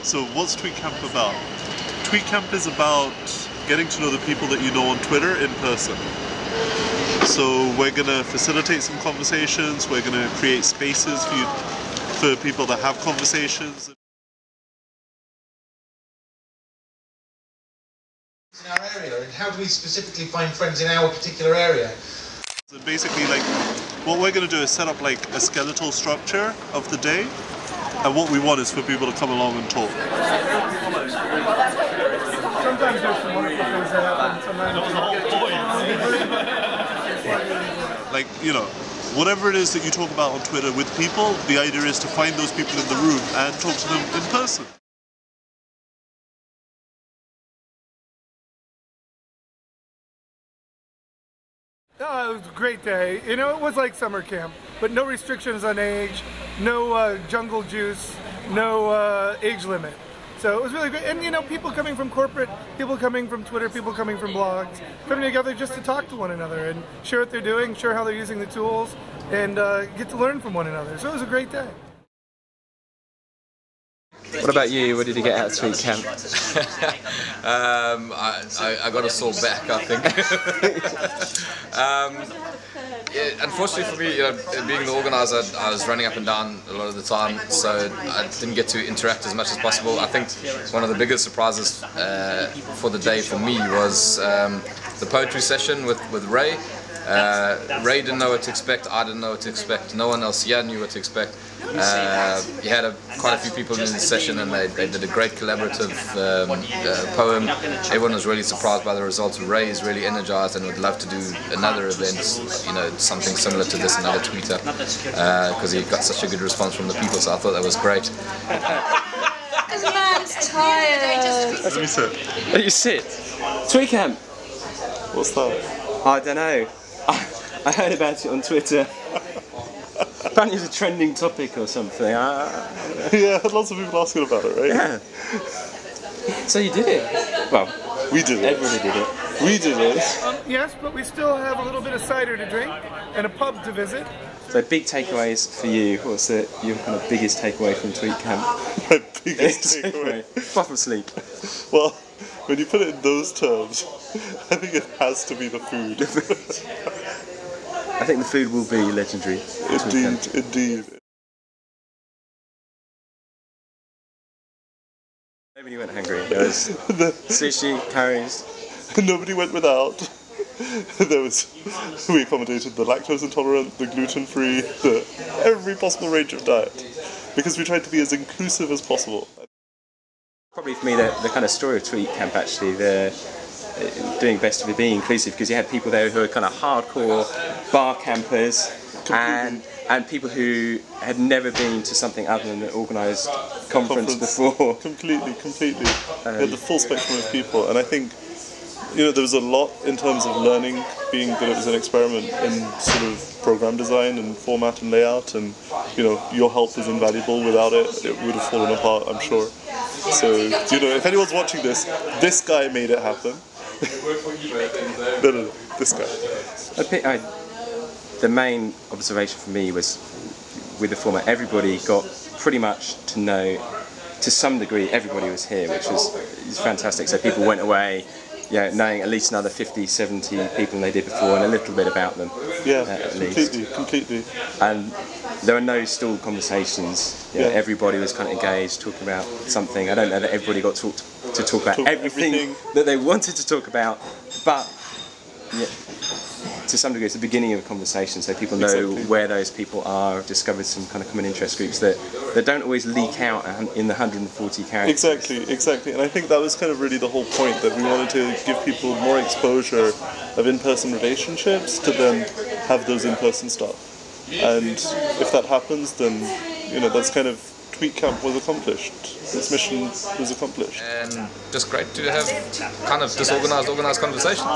So what's TweetCamp about? TweetCamp is about getting to know the people that you know on Twitter in person. So we're going to facilitate some conversations, we're going to create spaces for people that have conversations. In our area, and how do we specifically find friends in our particular area? So basically, like, what we're going to do is set up like a skeletal structure of the day, and what we want is for people to come along and talk. Sometimes there's some wonderful things that happen. Like, you know, whatever it is that you talk about on Twitter with people, the idea is to find those people in the room and talk to them in person. Oh, it was a great day. You know, it was like summer camp, but no restrictions on age, no jungle juice, no age limit. So it was really great. And you know, people coming from corporate, people coming from Twitter, people coming from blogs, coming together just to talk to one another and share what they're doing, share how they're using the tools, and get to learn from one another. So it was a great day. What about you? What did you get out of TweetCamp? I got a sore back, I think. Unfortunately for me, you know, being the organizer, I was running up and down a lot of the time, so I didn't get to interact as much as possible. I think one of the biggest surprises for the day for me was the poetry session with Ray. Ray didn't know what to expect, I didn't know what to expect, no one else here knew what to expect. He had quite a few people in the session, and they did a great collaborative poem. Everyone was really surprised by the results. Ray is really energized and would love to do another event, you know, something similar to this, another tweeter, because he got such a good response from the people, so I thought that was great. Because man's tired. Let me sit. Let you sit. TweetCamp. What's that? I don't know. I heard about it on Twitter. Apparently it's a trending topic or something. Yeah, lots of people asking about it, right? Yeah. So you did it? Well, we did it. Everybody did it. We did it. Yes, but we still have a little bit of cider to drink and a pub to visit. So big takeaways for you. What's your kind of biggest takeaway from TweetCamp? My biggest takeaway? Proper sleep. Well, when you put it in those terms, I think it has to be the food. I think the food will be legendary. Indeed, indeed. Nobody went hungry. There was sushi, curries. Nobody went without. We accommodated the lactose intolerant, the gluten-free, every possible range of diet, because we tried to be as inclusive as possible. Probably for me, the kind of story of TweetCamp actually, doing best of being inclusive, because you had people there who were kind of hardcore bar campers and people who had never been to something other than an organised conference before. Completely. We had the full spectrum of people, and I think, you know, there was a lot in terms of learning, being that it was an experiment in sort of program design and format and layout, and you know, your help was invaluable. Without it, it would have fallen apart, I'm sure. So, you know, if anyone's watching this guy made it happen. No, this guy. The main observation for me was, with the format, everybody got pretty much to know, to some degree, everybody was here, which was fantastic. So people went away, you know, knowing at least another 50, 70 people than they did before, and a little bit about them. Yeah, at least. Completely. And there were no stalled conversation. You know, everybody was kind of engaged, talking about something. I don't know that everybody got to talk about everything that they wanted to talk about, but yeah, to some degree it's the beginning of a conversation, so people know where those people are. I've discovered some kind of common interest groups that don't always leak out in the 140 characters. Exactly, and I think that was kind of really the whole point, that we wanted to give people more exposure of in-person relationships to then have those in-person stuff. And if that happens, then, you know, that's kind of, TweetCamp was accomplished. Its mission was accomplished. And just great to have kind of disorganized, organised conversation.